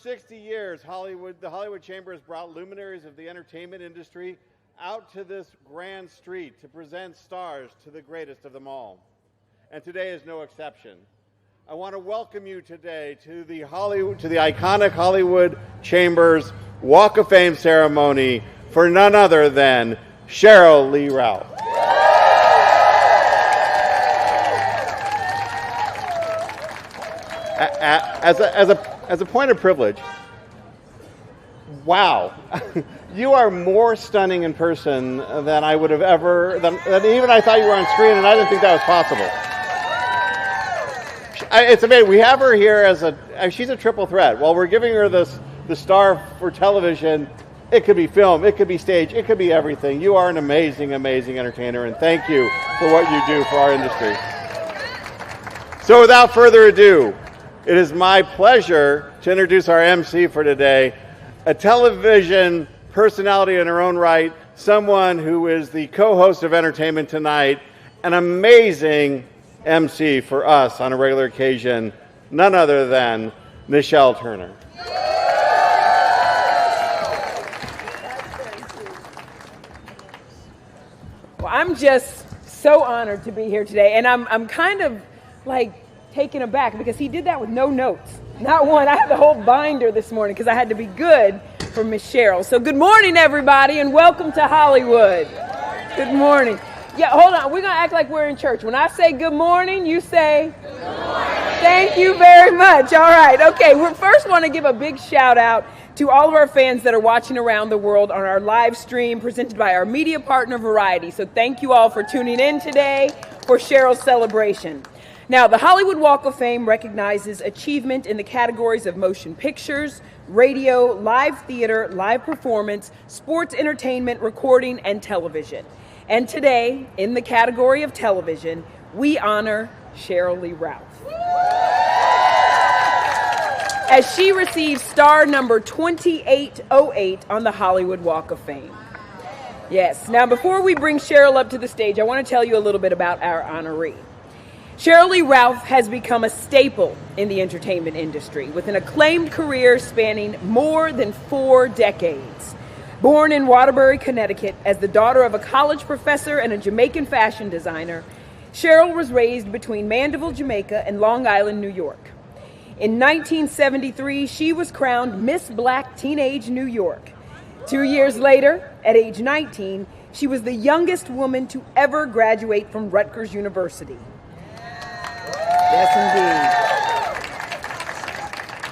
60 years, the Hollywood Chamber has brought luminaries of the entertainment industry out to this grand street to present stars to the greatest of them all. And today is no exception. I want to welcome you today to the iconic Hollywood Chambers Walk of Fame ceremony for none other than Sheryl Lee Ralph. As a point of privilege, wow, you are more stunning in person than I would have than even I thought you were on screen, and I didn't think that was possible. It's amazing. We have her here she's a triple threat. While we're giving her the star for television, it could be film, it could be stage, it could be everything. You are an amazing, amazing entertainer, and thank you for what you do for our industry. So without further ado, it is my pleasure to introduce our MC for today, a television personality in her own right, someone who is the co-host of Entertainment Tonight, an amazing MC for us on a regular occasion, none other than Nichelle Turner. Well, I'm just so honored to be here today, and I'm kind of like taken aback because he did that with no notes. Not one. I had the whole binder this morning because I had to be good for Miss Sheryl. So good morning, everybody, and welcome to Hollywood. Good morning. Yeah, hold on. We're going to act like we're in church. When I say good morning, you say good morning. Thank you very much. All right. Okay. We first want to give a big shout out to all of our fans that are watching around the world on our live stream presented by our media partner, Variety. So thank you all for tuning in today for Sheryl's celebration. Now, the Hollywood Walk of Fame recognizes achievement in the categories of motion pictures, radio, live theater, live performance, sports entertainment, recording, and television. And today, in the category of television, we honor Sheryl Lee Ralph, as she receives star number 2808 on the Hollywood Walk of Fame. Yes, now before we bring Sheryl up to the stage, I want to tell you a little bit about our honoree. Sheryl Lee Ralph has become a staple in the entertainment industry with an acclaimed career spanning more than 4 decades. Born in Waterbury, Connecticut, as the daughter of a college professor and a Jamaican fashion designer, Sheryl was raised between Mandeville, Jamaica, and Long Island, New York. In 1973, she was crowned Miss Black Teenage New York. 2 years later, at age 19, she was the youngest woman to ever graduate from Rutgers University. Yes,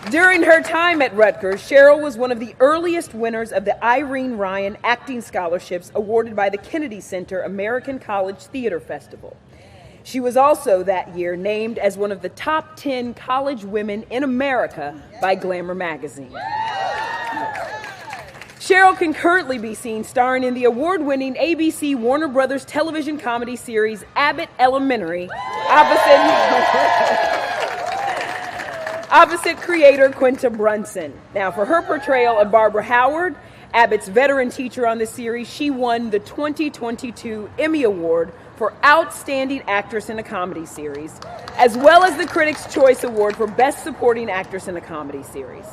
indeed. During her time at Rutgers, Sheryl was one of the earliest winners of the Irene Ryan Acting Scholarships awarded by the Kennedy Center American College Theater Festival. She was also that year named as one of the top 10 college women in America by Glamour magazine. Sheryl can currently be seen starring in the award-winning ABC Warner Brothers television comedy series Abbott Elementary, opposite creator Quinta Brunson. Now, for her portrayal of Barbara Howard, Abbott's veteran teacher on the series, she won the 2022 Emmy Award for Outstanding Actress in a Comedy Series, as well as the Critics' Choice Award for Best Supporting Actress in a Comedy Series.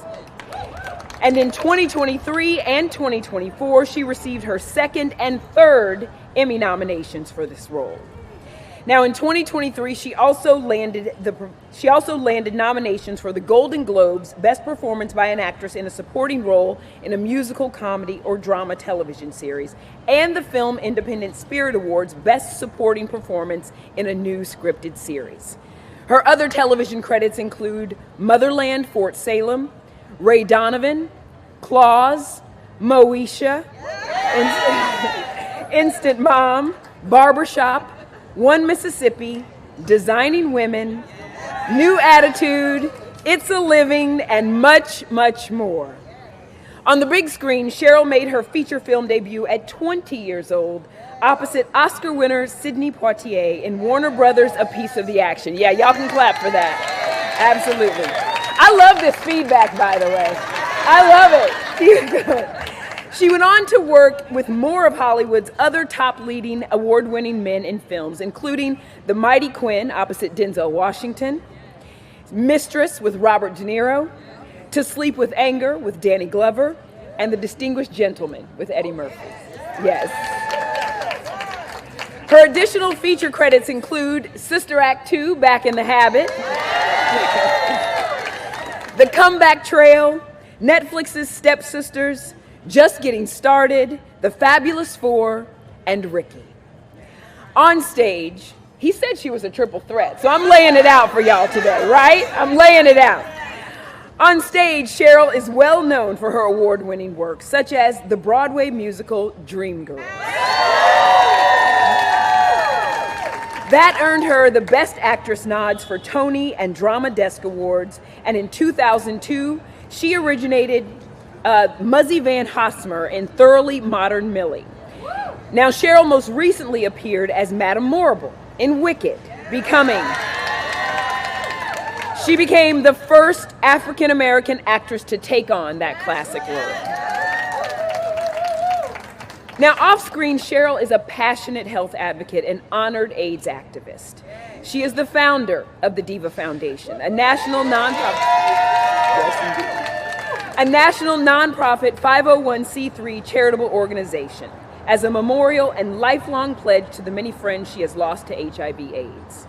And in 2023 and 2024, she received her second and third Emmy nominations for this role. Now, in 2023, she also landed nominations for the Golden Globes Best Performance by an Actress in a Supporting Role in a Musical, Comedy, or Drama Television Series, and the Film Independent Spirit Awards Best Supporting Performance in a New Scripted Series. Her other television credits include Motherland, Fort Salem, Ray Donovan, Claus, Moesha, Instant Mom, Barbershop, One Mississippi, Designing Women, New Attitude, It's a Living, and much, much more. On the big screen, Sheryl made her feature film debut at 20 years old, opposite Oscar winner Sidney Poitier in Warner Brothers' A Piece of the Action. Yeah, y'all can clap for that. Absolutely. I love this feedback, by the way. I love it. She went on to work with more of Hollywood's other top leading award-winning men in films, including The Mighty Quinn opposite Denzel Washington, Mistress with Robert De Niro, To Sleep with Anger with Danny Glover, and The Distinguished Gentleman with Eddie Murphy. Yes. Her additional feature credits include Sister Act 2, Back in the Habit, The Comeback Trail, Netflix's Stepsisters, Just Getting Started, The Fabulous Four, and Ricky. On stage, he said she was a triple threat, so I'm laying it out for y'all today, right? I'm laying it out. On stage, Sheryl is well known for her award-winning work, such as the Broadway musical Dreamgirls. That earned her the Best Actress nods for Tony and Drama Desk Awards, and in 2002, she originated Muzzy Van Hosmer in Thoroughly Modern Millie. Now, Sheryl most recently appeared as Madame Morrible in Wicked, She became the first African-American actress to take on that classic role. Now, off-screen, Sheryl is a passionate health advocate and honored AIDS activist. She is the founder of the Diva Foundation, a national nonprofit 501c3 charitable organization, as a memorial and lifelong pledge to the many friends she has lost to HIV/AIDS.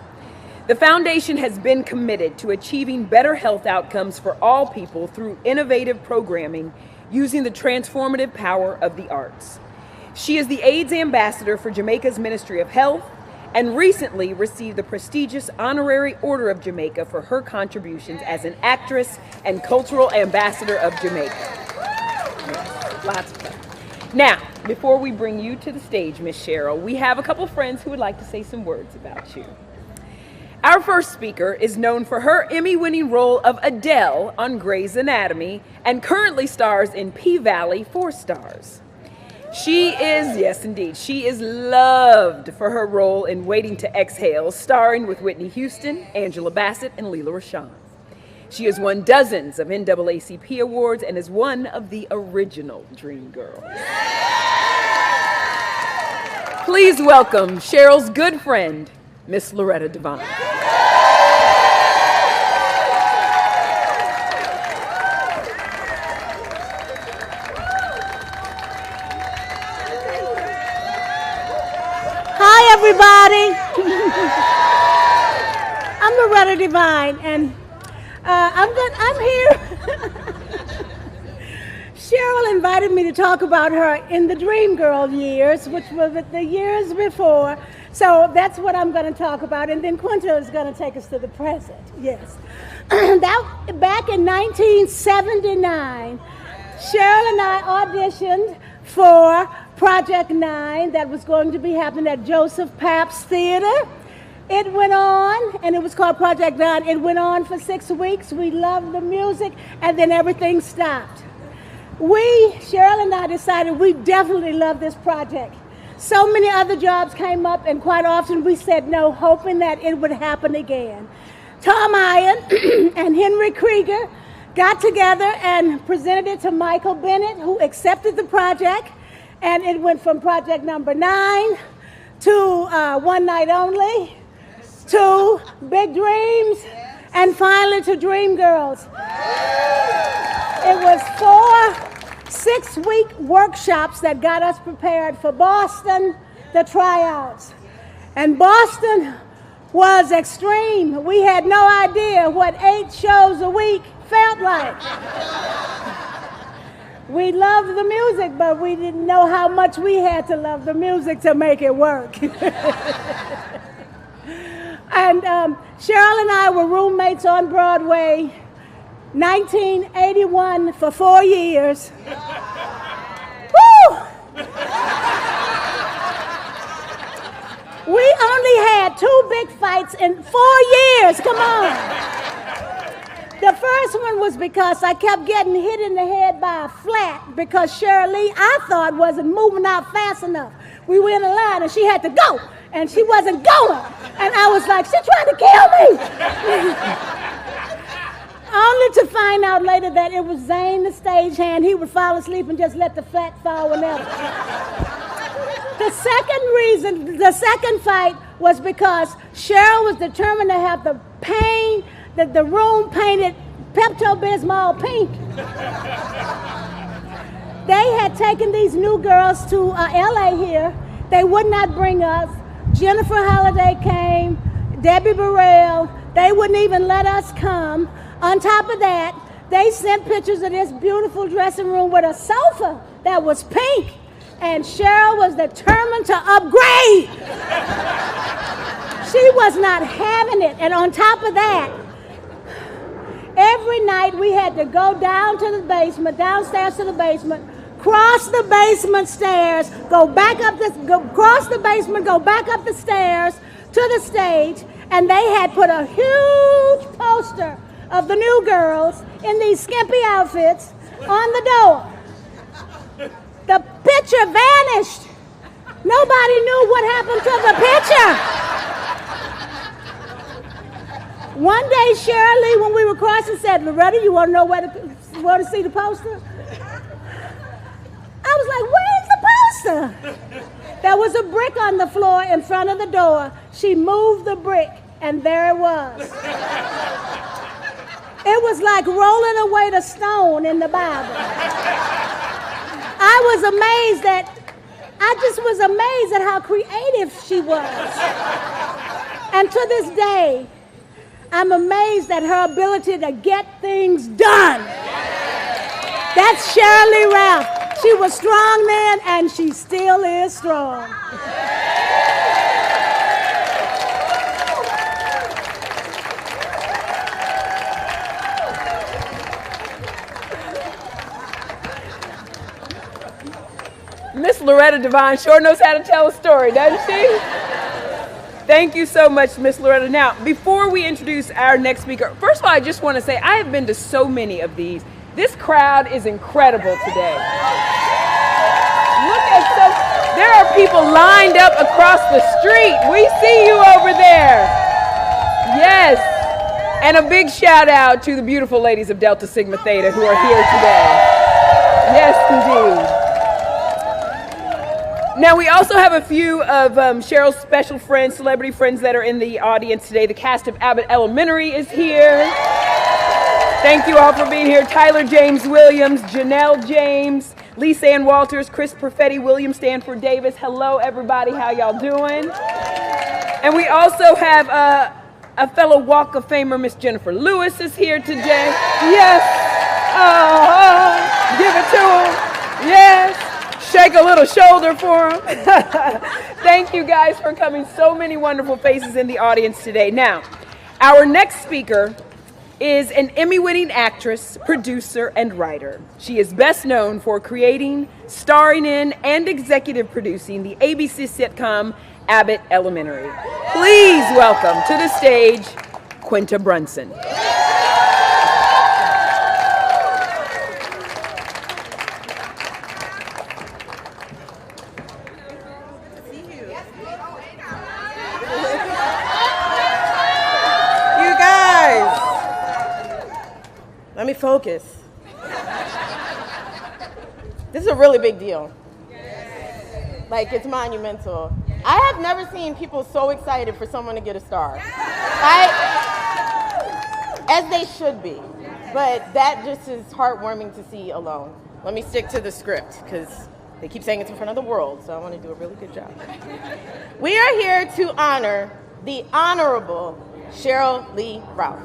The foundation has been committed to achieving better health outcomes for all people through innovative programming using the transformative power of the arts. She is the AIDS ambassador for Jamaica's Ministry of Health and recently received the prestigious Honorary Order of Jamaica for her contributions as an actress and cultural ambassador of Jamaica. Yes, lots of fun. Now, before we bring you to the stage, Miss Sheryl, we have a couple friends who would like to say some words about you. Our first speaker is known for her Emmy-winning role of Adele on Grey's Anatomy and currently stars in P-Valley 4 Stars. She is, yes indeed, she is loved for her role in Waiting to Exhale, starring with Whitney Houston, Angela Bassett, and Leela Rashan. She has won dozens of NAACP awards and is one of the original Dream Girls. Please welcome Sheryl's good friend, Miss Loretta Devine. Hi, everybody. I'm Loretta Devine, and I'm here. Sheryl invited me to talk about her in the Dream Girl years, which were the years before. So that's what I'm going to talk about, and then Quinta is going to take us to the present. Yes. Back in 1979, Sheryl and I auditioned for Project 9 that was going to be happening at Joseph Pabst Theater. It went on, and it was called Project 9. It went on for 6 weeks. We loved the music, and then everything stopped. Sheryl and I decided we definitely love this project. So many other jobs came up, and quite often we said no, hoping that it would happen again. Tom Iron and Henry Krieger got together and presented it to Michael Bennett, who accepted the project, and it went from project number 9 to One Night Only, to Big Dreams, and finally to Dream Girls. It was 4 6-week workshops that got us prepared for Boston, the tryouts. And Boston was extreme. We had no idea what 8 shows a week felt like. We loved the music, but we didn't know how much we had to love the music to make it work. And Sheryl and I were roommates on Broadway, 1981 for 4 years. Woo! We only had 2 big fights in 4 years. Come on. The first one was because I kept getting hit in the head by a flat because Sheryl Lee, I thought, wasn't moving out fast enough. We were in a line and she had to go, and she wasn't going. And I was like, she's trying to kill me. Only to find out later that it was Zane, the stagehand. He would fall asleep and just let the flat fall whenever. The second fight was because Sheryl was determined to have the room painted Pepto-Bismol pink. They had taken these new girls to LA here. They would not bring us. Jennifer Holliday came, Debbie Burrell. They wouldn't even let us come. On top of that, they sent pictures of this beautiful dressing room with a sofa that was pink. And Sheryl was determined to upgrade. She was not having it. And on top of that, every night we had to go down to the basement, downstairs to the basement, cross the basement stairs, cross the basement, go back up the stairs to the stage, and they had put a huge poster of the new girls in these skimpy outfits on the door. The picture vanished. Nobody knew what happened to the picture. One day, Sheryl, when we were crossing, said, "Loretta, you want to know where to see the poster?" I was like, "Where's the poster?" There was a brick on the floor in front of the door. She moved the brick, and there it was. It was like rolling away the stone in the Bible. I just was amazed at how creative she was. And to this day, I'm amazed at her ability to get things done. That's Sheryl Ralph. She was strong then, and she still is strong. Miss Loretta Devine sure knows how to tell a story, doesn't she? Thank you so much, Miss Loretta. Now, before we introduce our next speaker, first of all, I just want to say I have been to so many of these. This crowd is incredible today. There are people lined up across the street. We see you over there. Yes. And a big shout out to the beautiful ladies of Delta Sigma Theta who are here today. Yes, indeed. Now, we also have a few of Sheryl's special friends, celebrity friends that are in the audience today. The cast of Abbott Elementary is here. Thank you all for being here. Tyler James Williams, Janelle James, Lisa Ann Walters, Chris Perfetti, William Stanford Davis. Hello, everybody. How y'all doing? And we also have a fellow Walk of Famer, Miss Jennifer Lewis is here today. Yes. Give it to him. Yes. Shake a little shoulder for him. Thank you guys for coming. So many wonderful faces in the audience today. Now, our next speaker is an Emmy-winning actress, producer, and writer. She is best known for creating, starring in, and executive producing the ABC sitcom Abbott Elementary. Please welcome to the stage, Quinta Brunson. Let me focus. This is a really big deal. Like, it's monumental. I have never seen people so excited for someone to get a star. As they should be. But that just is heartwarming to see alone. Let me stick to the script, because they keep saying it's in front of the world, so I want to do a really good job. We are here to honor the Honorable Sheryl Lee Ralph.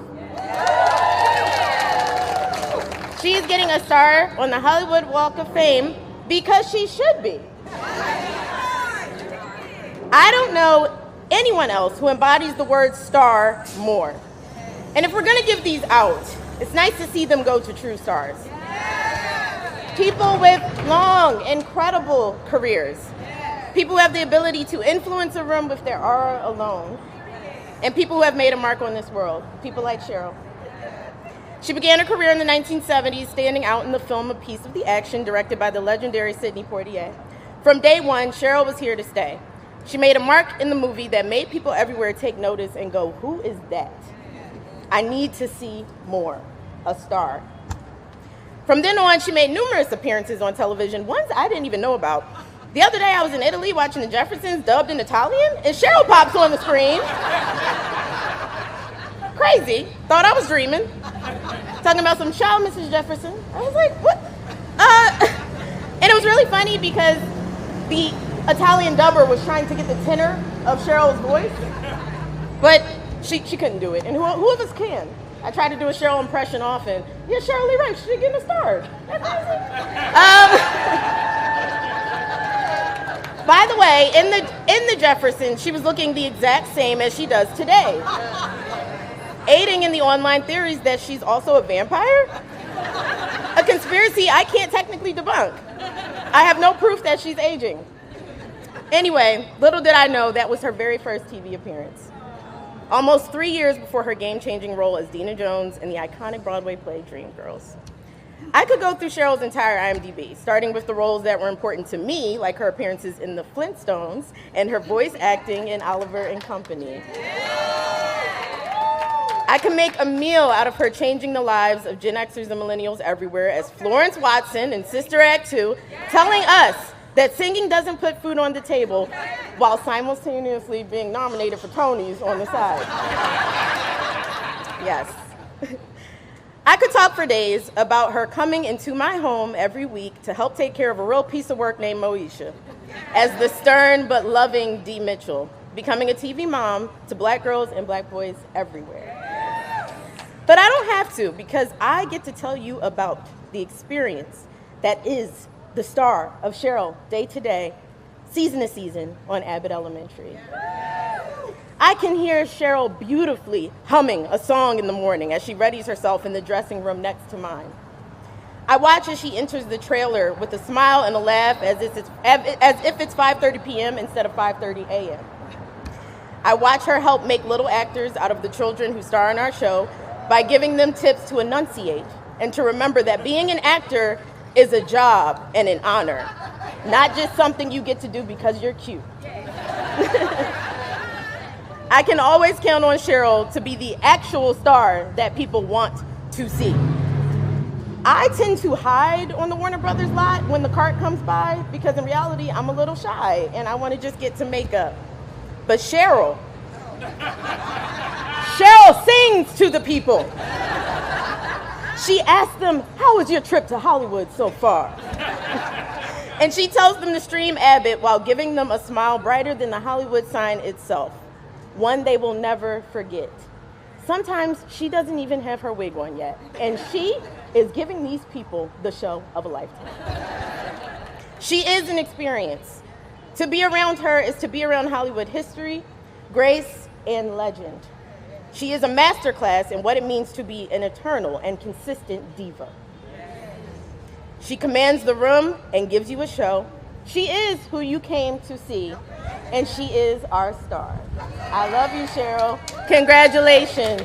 She is getting a star on the Hollywood Walk of Fame because she should be. I don't know anyone else who embodies the word star more. And if we're going to give these out, it's nice to see them go to true stars. People with long, incredible careers. People who have the ability to influence a room with their aura alone. And people who have made a mark on this world. People like Sheryl. She began her career in the 1970s, standing out in the film A Piece of the Action, directed by the legendary Sidney Poitier. From day one, Sheryl was here to stay. She made a mark in the movie that made people everywhere take notice and go, "Who is that? I need to see more." A star. From then on, she made numerous appearances on television, ones I didn't even know about. The other day, I was in Italy watching The Jeffersons dubbed in Italian, and Sheryl pops on the screen. Crazy. Thought I was dreaming. talking about some child, Mrs. Jefferson. I was like, what? And it was really funny because the Italian dubber was trying to get the tenor of Sheryl's voice, but she couldn't do it. And who of us can? I tried to do a Sheryl impression often. Yeah, Sheryl Lee Rice, she's getting a star. That's awesome. By the way, in the Jefferson, she was looking the exact same as she does today, aiding in the online theories that she's also a vampire. A conspiracy I can't technically debunk. I have no proof that she's aging. Anyway, little did I know that was her very first TV appearance. Almost 3 years before her game-changing role as Dina Jones in the iconic Broadway play Dreamgirls. I could go through Sheryl's entire IMDb, starting with the roles that were important to me, like her appearances in The Flintstones and her voice acting in Oliver and Company. I can make a meal out of her changing the lives of Gen Xers and millennials everywhere as Florence Watson in Sister Act 2, telling us that singing doesn't put food on the table while simultaneously being nominated for Tonys on the side. Yes. I could talk for days about her coming into my home every week to help take care of a real piece of work named Moesha as the stern but loving Dee Mitchell, becoming a TV mom to black girls and black boys everywhere. But I don't have to, because I get to tell you about the experience that is the star of Sheryl day to day, season to season on Abbott Elementary. I can hear Sheryl beautifully humming a song in the morning as she readies herself in the dressing room next to mine. I watch as she enters the trailer with a smile and a laugh as if it's 5:30 p.m. instead of 5:30 a.m. I watch her help make little actors out of the children who star in our show by giving them tips to enunciate and to remember that being an actor is a job and an honor, not just something you get to do because you're cute. I can always count on Sheryl to be the actual star that people want to see. I tend to hide on the Warner Brothers lot when the cart comes by because in reality, I'm a little shy and I want to just get to makeup. But Sheryl sings to the people. She asks them, how was your trip to Hollywood so far? And she tells them to stream Abbott while giving them a smile brighter than the Hollywood sign itself, one they will never forget. Sometimes she doesn't even have her wig on yet, and she is giving these people the show of a lifetime. She is an experience. To be around her is to be around Hollywood history, grace, and legend. She is a masterclass in what it means to be an eternal and consistent diva. She commands the room and gives you a show. She is who you came to see, and she is our star. I love you, Sheryl. Congratulations.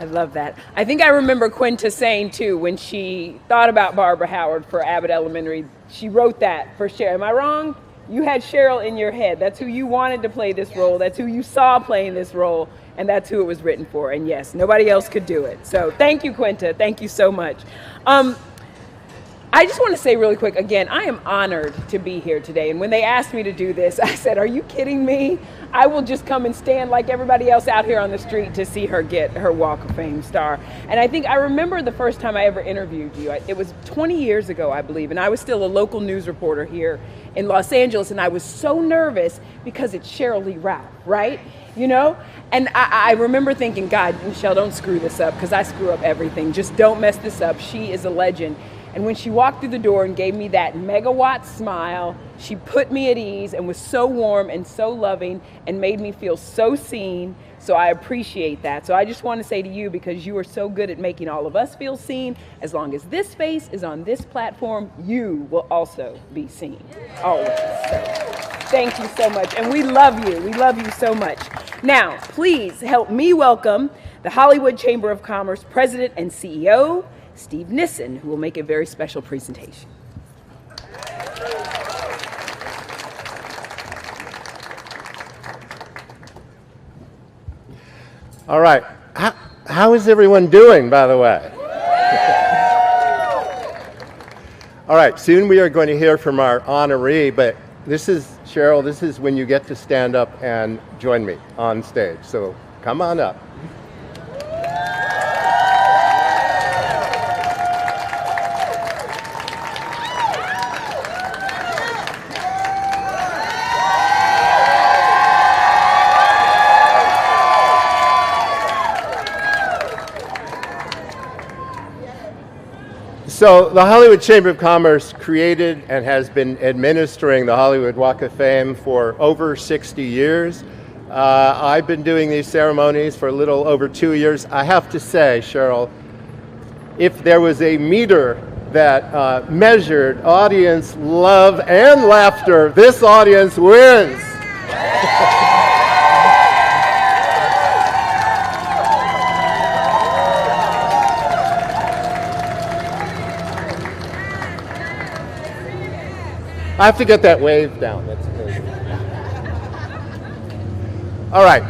I love that. I think I remember Quinta saying, too, when she thought about Barbara Howard for Abbott Elementary, she wrote that for Sheryl. Am I wrong? You had Sheryl in your head. That's who you wanted to play this role. That's who you saw playing this role. And that's who it was written for. And yes, nobody else could do it. So thank you, Quinta. Thank you so much. I just want to say really quick, again, I am honored to be here today. And when they asked me to do this, I said, are you kidding me? I will just come and stand like everybody else out here on the street to see her get her Walk of Fame star. And I think I remember the first time I ever interviewed you. It was 20 years ago, I believe, and I was still a local news reporter here in Los Angeles, and I was so nervous because it's Sheryl Lee Ralph, right? You know? And I remember thinking, God, Michelle, don't screw this up, because I screw up everything. Just don't mess this up. She is a legend. And when she walked through the door and gave me that megawatt smile, she put me at ease and was so warm and so loving and made me feel so seen. So I appreciate that. So I just want to say to you, because you are so good at making all of us feel seen, as long as this face is on this platform, you will also be seen. Always. So thank you so much. And we love you. We love you so much. Now, please help me welcome the Hollywood Chamber of Commerce President and CEO, Steve Nissen, who will make a very special presentation. All right. How is everyone doing, by the way? All right, soon we are going to hear from our honoree, but this is, Sheryl, this is when you get to stand up and join me on stage. So come on up. So the Hollywood Chamber of Commerce created and has been administering the Hollywood Walk of Fame for over 60 years. I've been doing these ceremonies for a little over 2 years. I have to say, Sheryl, if there was a meter that measured audience love and laughter, this audience wins. I have to get that wave down. That's amazing. All right.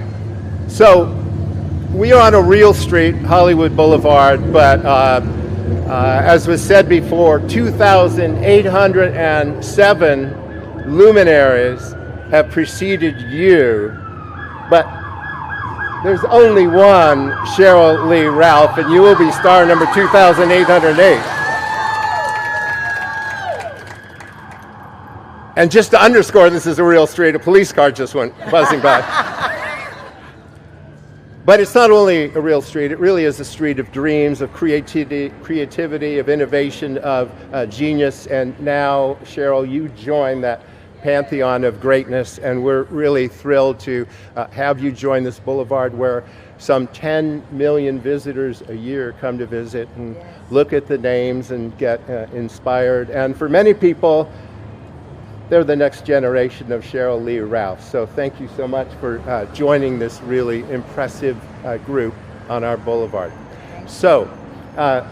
So we are on a real street, Hollywood Boulevard, but as was said before, 2,807 luminaries have preceded you, but there's only one Sheryl Lee Ralph, and you will be star number 2,808. And just to underscore this is a real street, a police car just went buzzing by. But it's not only a real street, it really is a street of dreams, of creativity, of innovation, of genius. And now, Sheryl, you join that pantheon of greatness, and we're really thrilled to have you join this boulevard where some 10 million visitors a year come to visit and look at the names and get inspired. And for many people, they're the next generation of Sheryl Lee Ralph. So thank you so much for joining this really impressive group on our boulevard. So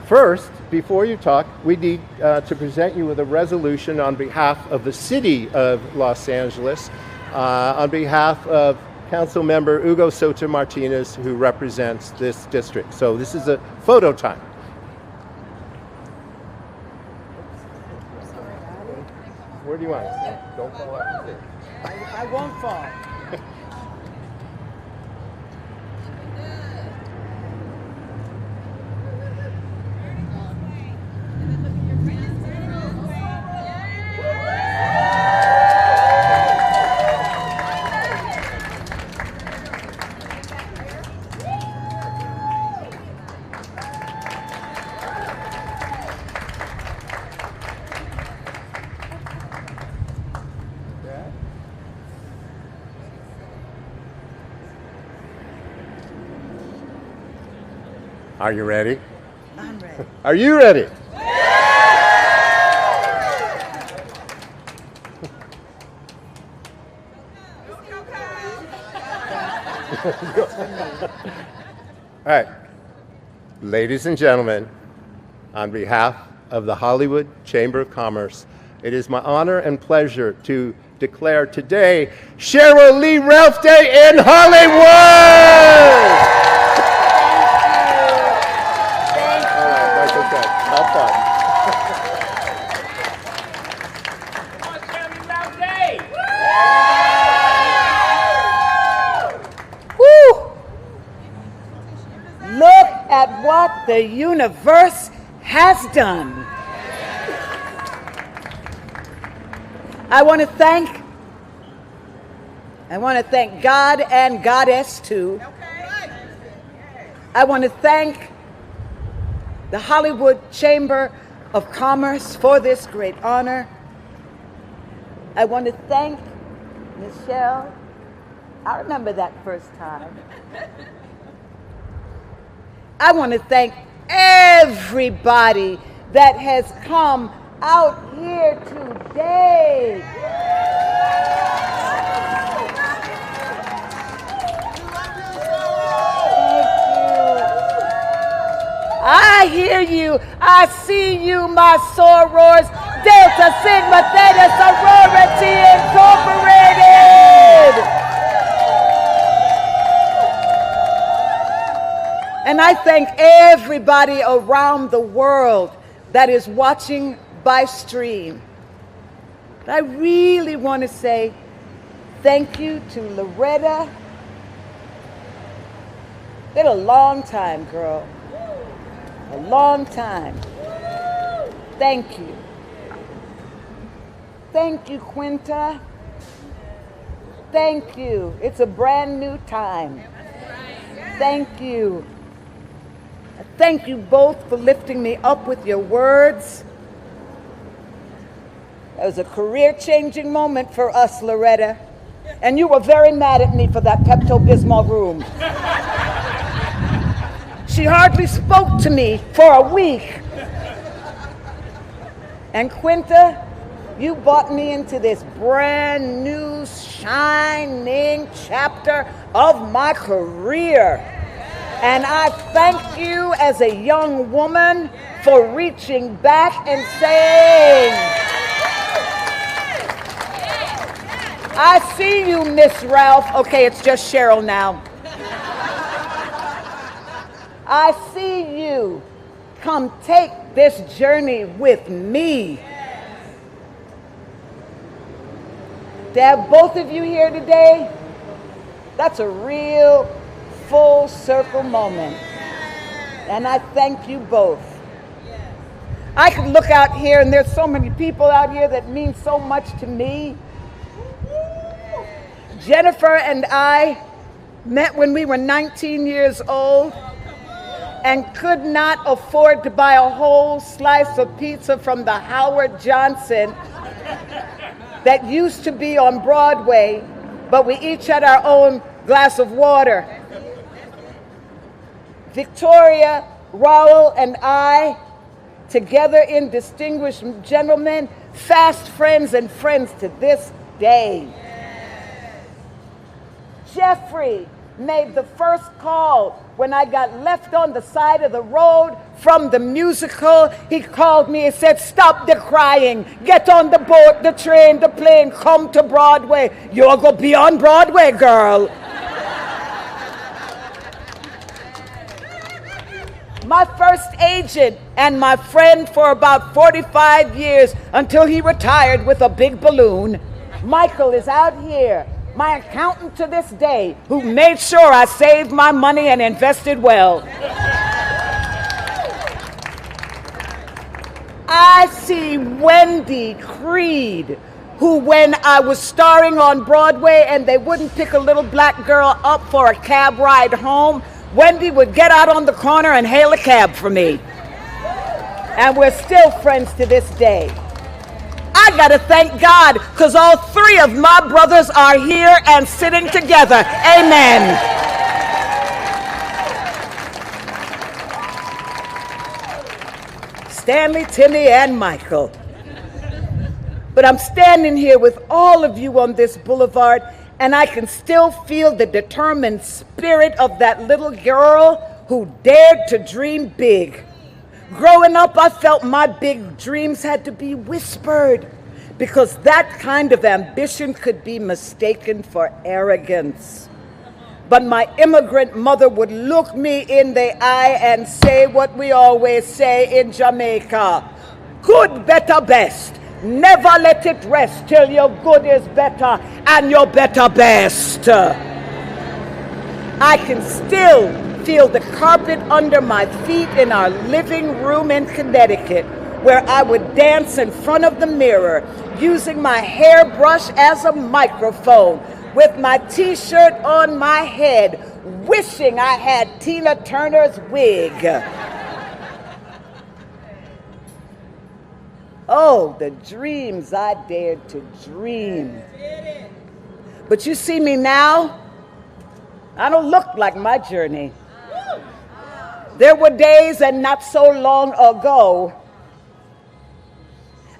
first, before you talk, we need to present you with a resolution on behalf of the city of Los Angeles, on behalf of Council Member Hugo Soto Martinez, who represents this district. So this is a photo time. Where do you want to sit? Don't fall off the seat. I won't fall. Are you ready? I'm ready. Are you ready? All right. Ladies and gentlemen, on behalf of the Hollywood Chamber of Commerce, it is my honor and pleasure to declare today Sheryl Lee Ralph Day in Hollywood! Have fun. Come on, Sheryl Ralph Day! Woo! Look at what the universe has done. I want to thank God and Goddess too. I want to thank the Hollywood Chamber of Commerce for this great honor. I want to thank Michelle. I remember that first time. I want to thank everybody that has come out here today. I hear you, I see you, my sorors, Delta Sigma Theta Sorority Incorporated. And I thank everybody around the world that is watching by stream. But I really want to say thank you to Loretta. Been a long time, girl. A long time. Thank you. Thank you, Quinta. Thank you. It's a brand new time. Thank you. Thank you both for lifting me up with your words. It was a career-changing moment for us, Loretta. And you were very mad at me for that Pepto-Bismol room. She hardly spoke to me for a week. And Quinta, you brought me into this brand new, shining chapter of my career. And I thank you as a young woman for reaching back and saying, I see you, Miss Ralph. Okay, it's just Sheryl now. I see you. Come take this journey with me. To have both of you here today, that's a real full circle moment. And I thank you both. I could look out here and there's so many people out here that mean so much to me. Jennifer and I met when we were 19 years old and could not afford to buy a whole slice of pizza from the Howard Johnson that used to be on Broadway, but we each had our own glass of water. Victoria, Raul, and I, together in Distinguished Gentlemen, fast friends and friends to this day. Jeffrey made the first call when I got left on the side of the road from the musical. He called me and said, stop the crying, get on the boat, the train, the plane, come to Broadway. You're gonna be on Broadway, girl. My first agent and my friend for about 45 years until he retired with a big balloon, Michael, is out here. My accountant to this day, who made sure I saved my money and invested well. I see Wendy Creed, who when I was starring on Broadway and they wouldn't pick a little black girl up for a cab ride home, Wendy would get out on the corner and hail a cab for me. And we're still friends to this day. I gotta thank God, because all three of my brothers are here and sitting together. Amen. Stanley, Timmy, and Michael. But I'm standing here with all of you on this boulevard, and I can still feel the determined spirit of that little girl who dared to dream big. Growing up, I felt my big dreams had to be whispered, because that kind of ambition could be mistaken for arrogance. But my immigrant mother would look me in the eye and say what we always say in Jamaica: good, better, best. Never let it rest till your good is better and your better best. I can still feel the carpet under my feet in our living room in Connecticut, where I would dance in front of the mirror, using my hairbrush as a microphone, with my t-shirt on my head, wishing I had Tina Turner's wig. Oh, the dreams I dared to dream. But you see me now, I don't look like my journey. There were days, and not so long ago,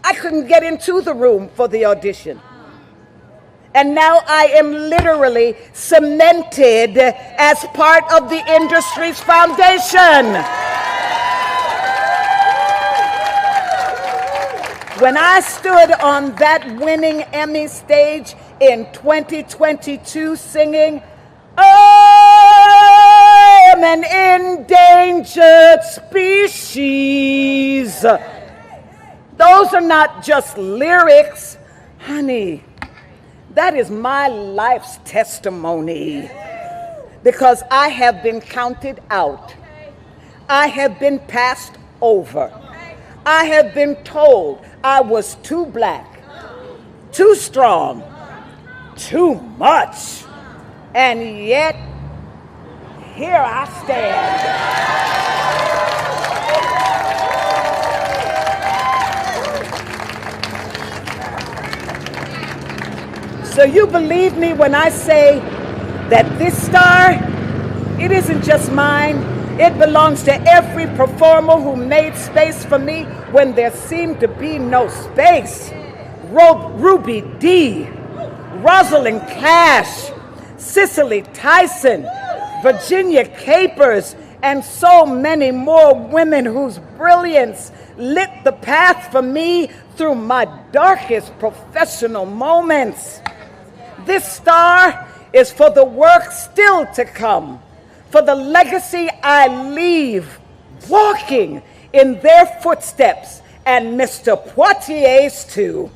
I couldn't get into the room for the audition. And now I am literally cemented as part of the industry's foundation. When I stood on that winning Emmy stage in 2022 singing, I am an endangered species, Those are not just lyrics, honey. That is my life's testimony, because I have been counted out. I have been passed over. I have been told I was too black, too strong, too much. And yet, here I stand. So you believe me when I say that this star, it isn't just mine. It belongs to every performer who made space for me when there seemed to be no space. Ruby Dee, Rosalind Cash, Cicely Tyson, Virginia Capers, and so many more women whose brilliance lit the path for me through my darkest professional moments. This star is for the work still to come, for the legacy I leave, walking in their footsteps, and Mr. Poitier's too,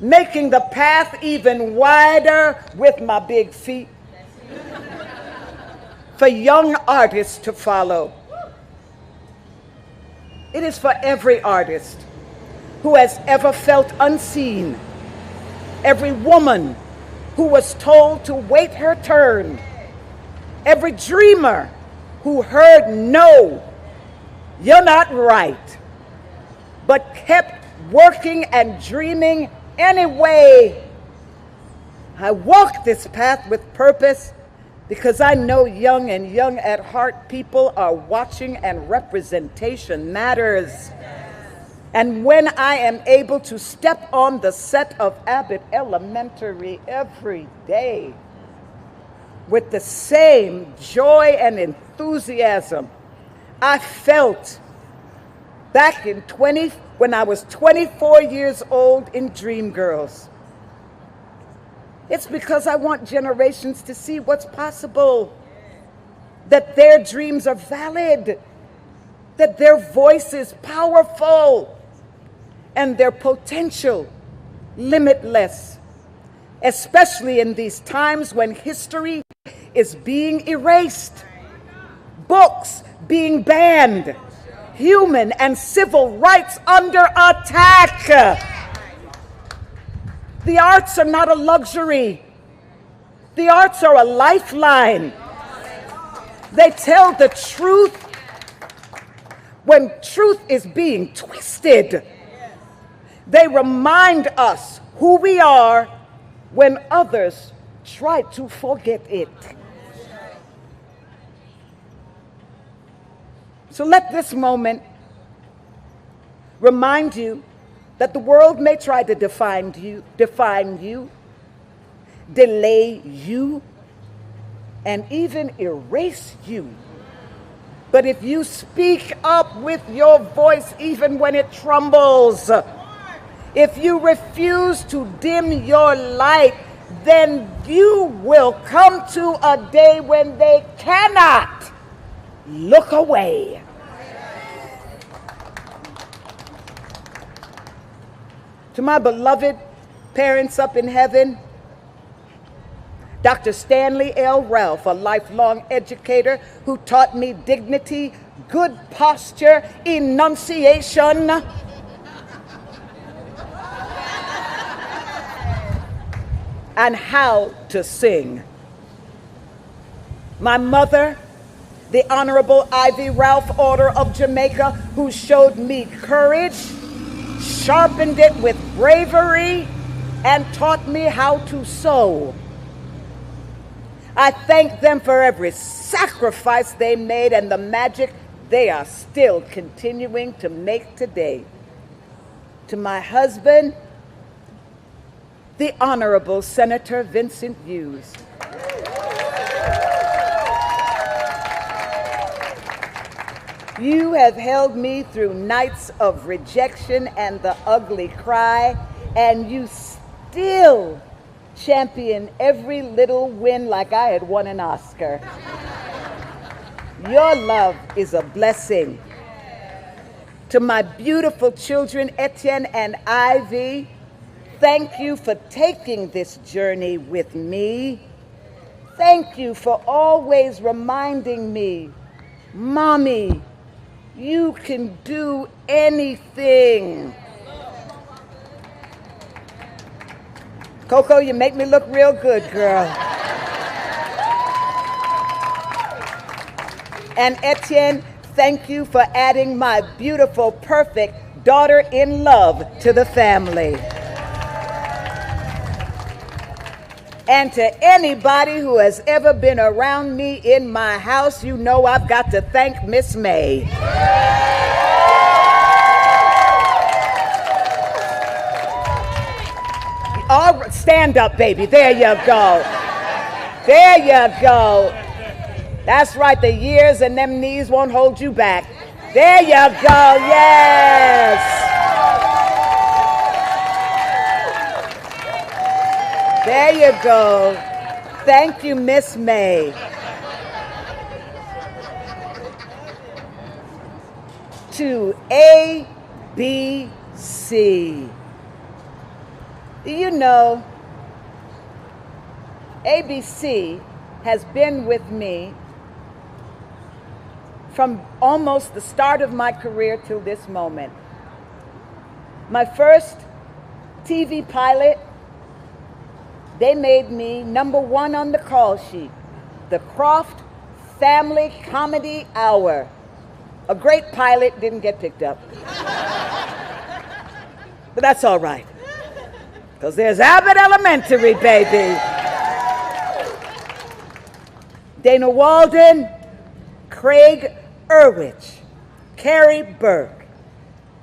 making the path even wider with my big feet for young artists to follow. It is for every artist who has ever felt unseen, every woman who was told to wait her turn, every dreamer who heard no, you're not right, but kept working and dreaming anyway. I walk this path with purpose because I know young and young at heart people are watching, and representation matters. And when I am able to step on the set of Abbott Elementary every day with the same joy and enthusiasm I felt back when I was 24 years old in Dreamgirls, it's because I want generations to see what's possible, that their dreams are valid, that their voice is powerful, and their potential limitless, especially in these times when history is being erased, books being banned, human and civil rights under attack. The arts are not a luxury. The arts are a lifeline. They tell the truth when truth is being twisted. They remind us who we are when others try to forget it. So let this moment remind you that the world may try to define you, delay you, and even erase you. But if you speak up with your voice even when it trembles, if you refuse to dim your light, then you will come to a day when they cannot look away. To my beloved parents up in heaven, Dr. Stanley L. Ralph, a lifelong educator who taught me dignity, good posture, enunciation, and how to sing. My mother, the Honorable Ivy Ralph Order of Jamaica, who showed me courage, sharpened it with bravery, and taught me how to sew. I thank them for every sacrifice they made and the magic they are still continuing to make today. To my husband, the Honorable Senator Vincent Hughes. You have held me through nights of rejection and the ugly cry, and you still champion every little win like I had won an Oscar. Your love is a blessing. To my beautiful children, Etienne and Ivy, thank you for taking this journey with me. Thank you for always reminding me, Mommy, you can do anything. Coco, you make me look real good, girl. And Etienne, thank you for adding my beautiful, perfect daughter-in-love to the family. And to anybody who has ever been around me in my house, you know I've got to thank Miss May. All right, stand up, baby. There you go. There you go. That's right. The years and them knees won't hold you back. There you go. Yes. There you go. Thank you, Miss May. To ABC. You know, ABC has been with me from almost the start of my career till this moment. My first TV pilot, they made me #1 on the call sheet, the Croft Family Comedy Hour. A great pilot didn't get picked up. But that's all right. Because there's Abbott Elementary, baby. Dana Walden, Craig Irwich, Carrie Burke,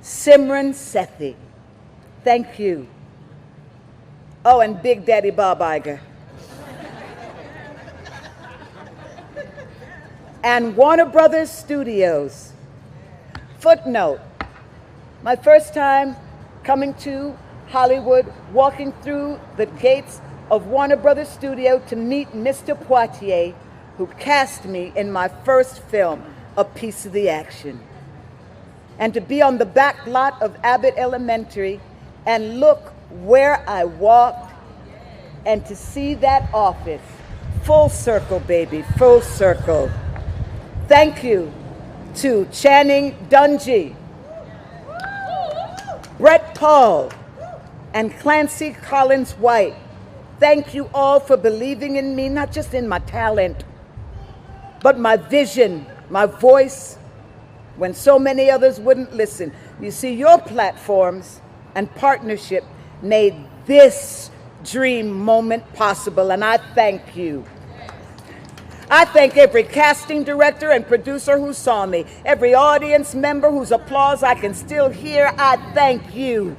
Simran Sethi. Thank you. Oh, and Big Daddy Bob Iger. And Warner Brothers Studios. Footnote, my first time coming to Hollywood, walking through the gates of Warner Brothers Studio to meet Mr. Poitier, who cast me in my first film, A Piece of the Action. And to be on the back lot of Abbott Elementary and look where I walked and to see that office. Full circle, baby, full circle. Thank you to Channing Dungey, Brett Paul, and Clancy Collins White. Thank you all for believing in me, not just in my talent, but my vision, my voice, when so many others wouldn't listen. You see, your platforms and partnership made this dream moment possible, and I thank you. I thank every casting director and producer who saw me, every audience member whose applause I can still hear. I thank you.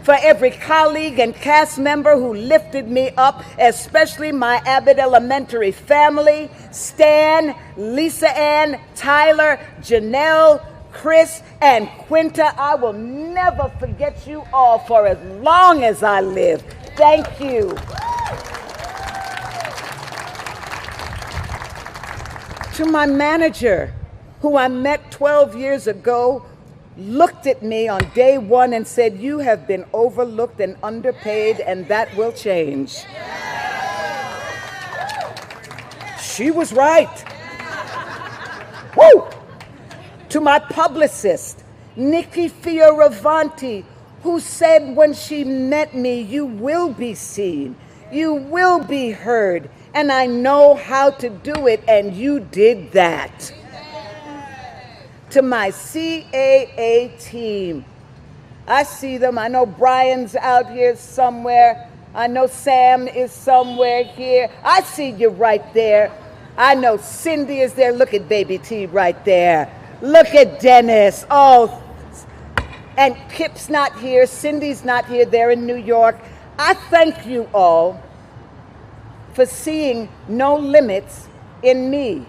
For every colleague and cast member who lifted me up, especially my Abbott Elementary family, Stan, Lisa Ann, Tyler, Janelle, Chris, and Quinta. I will never forget you all for as long as I live. Thank you. To my manager, who I met 12 years ago, looked at me on day one and said, "You have been overlooked and underpaid, and that will change." She was right. Woo! To my publicist, Nikki Fioravanti, who said when she met me, "You will be seen, you will be heard, and I know how to do it," and you did that. To my CAA team, I see them. I know Brian's out here somewhere. I know Sam is somewhere here. I see you right there. I know Cindy is there. Look at Baby T right there. Look at Dennis. Oh, and Kip's not here. Cindy's not here. They're in New York. I thank you all for seeing no limits in me.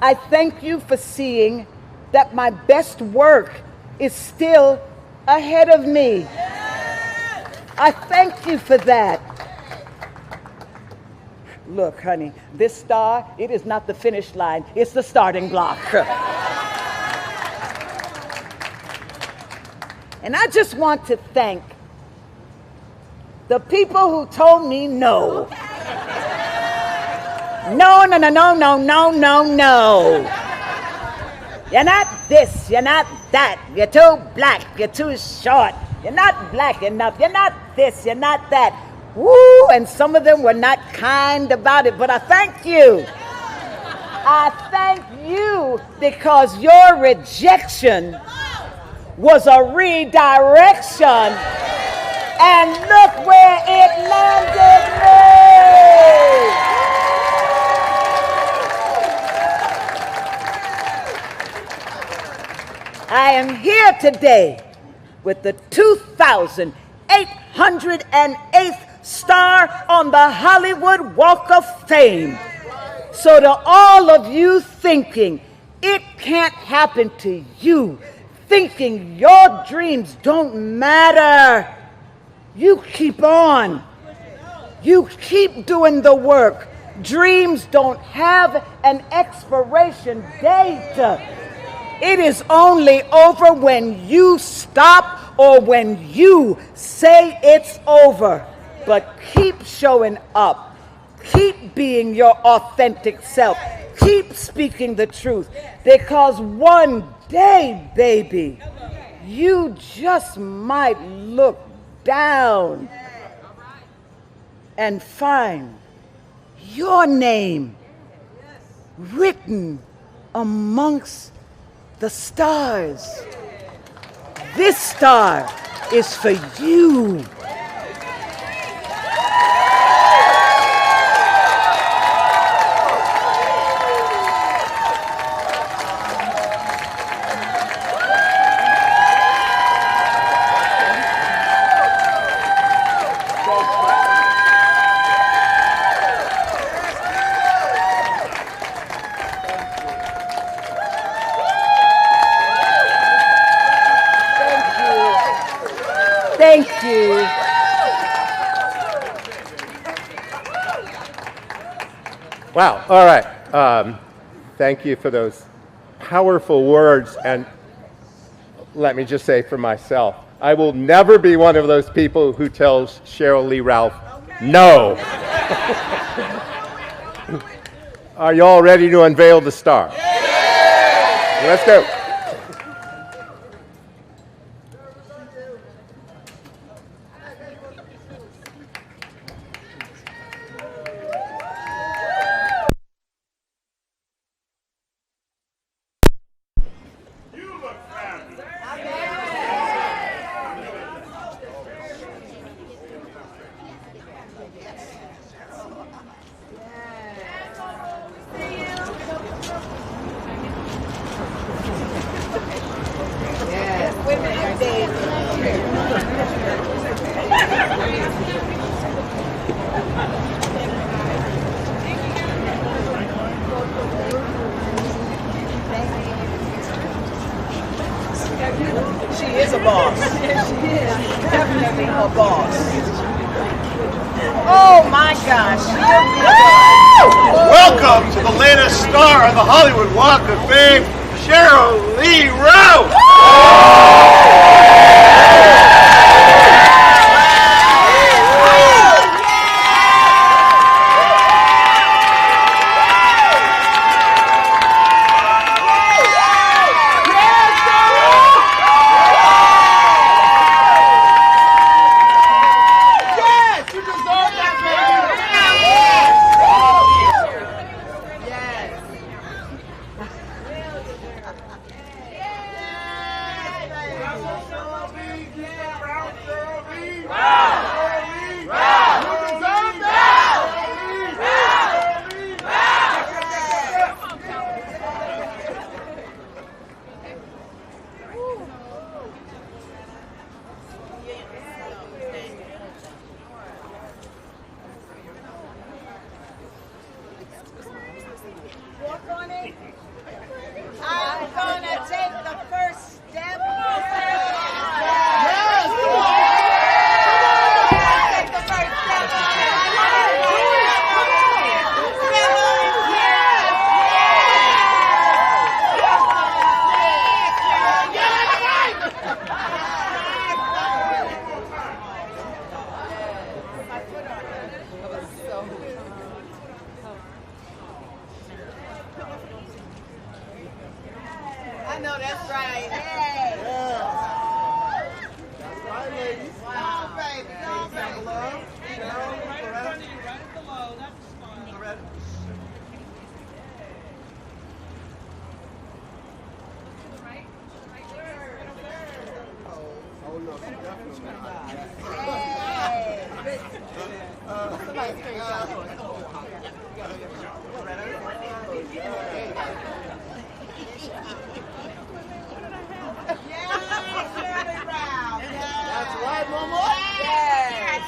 I thank you for seeing that my best work is still ahead of me. I thank you for that. Look, honey, this star, it is not the finish line, it's the starting block. And I just want to thank the people who told me no. No, no, no, no, no, no, no, no. You're not this, you're not that. You're too black, you're too short. You're not black enough, you're not this, you're not that. Woo, and some of them were not kind about it, but I thank you. I thank you because your rejection was a redirection. And look where it landed me. I am here today with the 2,808th star on the Hollywood Walk of Fame. So to all of you thinking it can't happen to you, thinking your dreams don't matter, you keep on. You keep doing the work. Dreams don't have an expiration date. It is only over when you stop or when you say it's over. But keep showing up. Keep being your authentic self. Keep speaking the truth. Because one day, baby, you just might look down and find your name written amongst the stars. This star is for you. Thank you. Wow. All right. Thank you for those powerful words. And let me just say for myself, I will never be one of those people who tells Sheryl Lee Ralph, no. Are you all ready to unveil the star? Let's go. She is a boss. She is definitely a boss. Oh my gosh. Welcome to the latest star of the Hollywood Walk of Fame, Sheryl Lee Ralph. know that's right. Hey. That's right, ladies. Wow, baby. Go, baby. Cheryl, Loretta. Right below. That's fine. Loretta. Oh, no, she definitely not. That's right, Mama. Yes.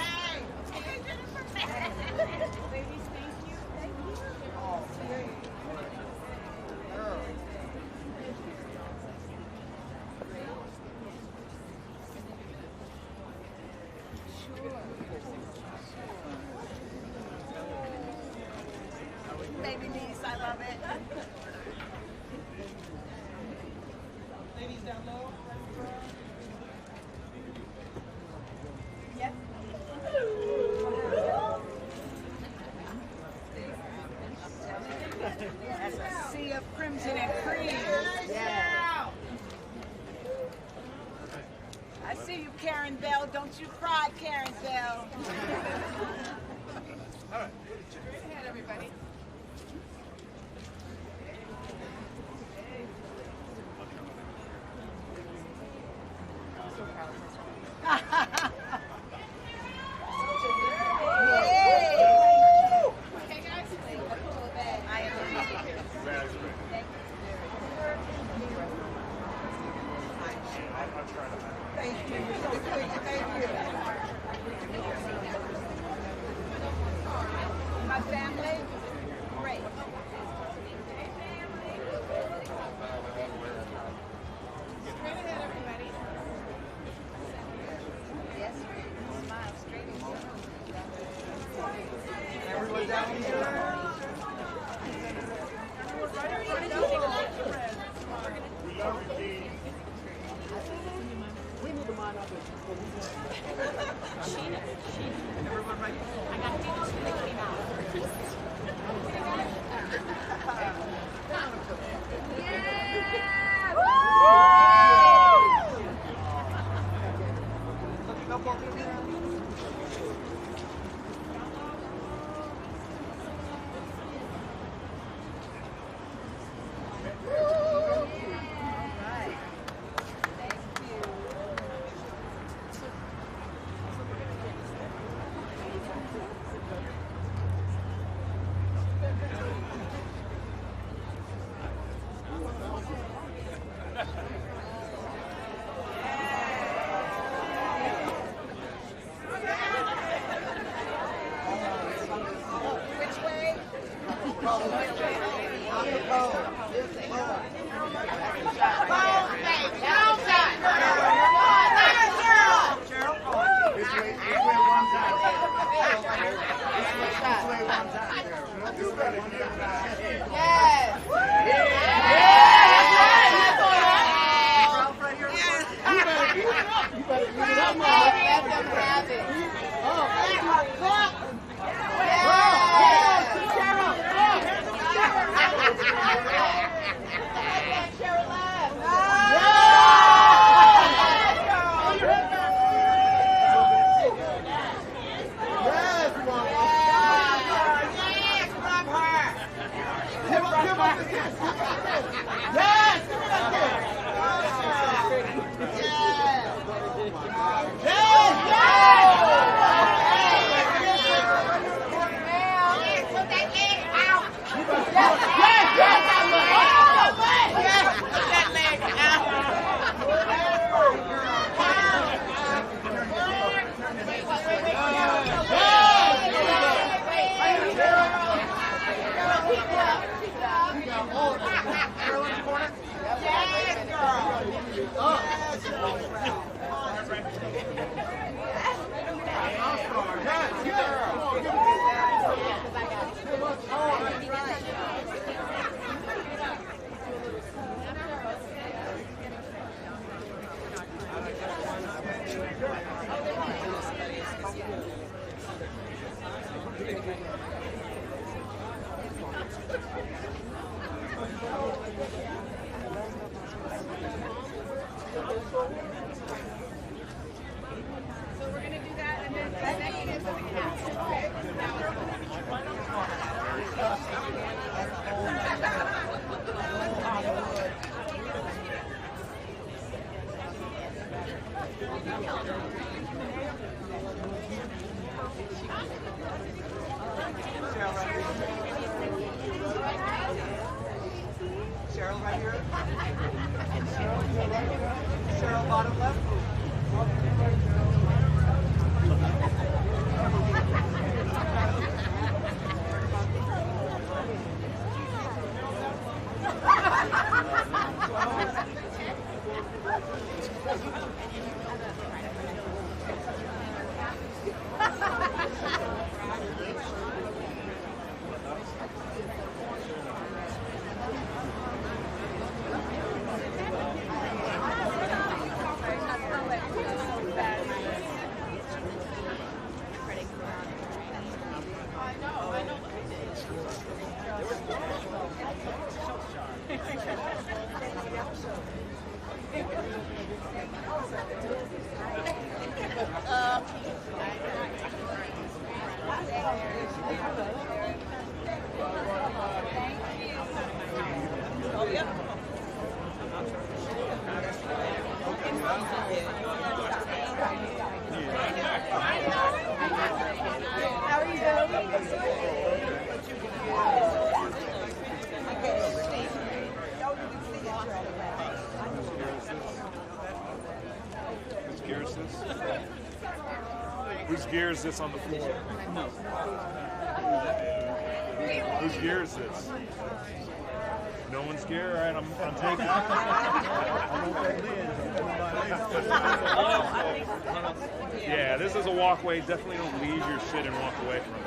Baby niece, I love it. Ladies down low. Yep. That's a sea of crimson and cream. Yeah. I see you, Karen Bell. Don't you cry, Karen Bell. All right. Straight ahead, everybody. My family, great. Straight ahead, everybody. Yes, smile straight ahead. Everyone down here. We need to mind our business. Everyone right. I got tickets when they came out. Looking up over there. How are you Whose gear is this? Whose gear is this on the floor? Whose gear is this? No one's gear? All right, I'm taking it. Yeah, this is a walkway. Definitely don't leave your shit and walk away from it.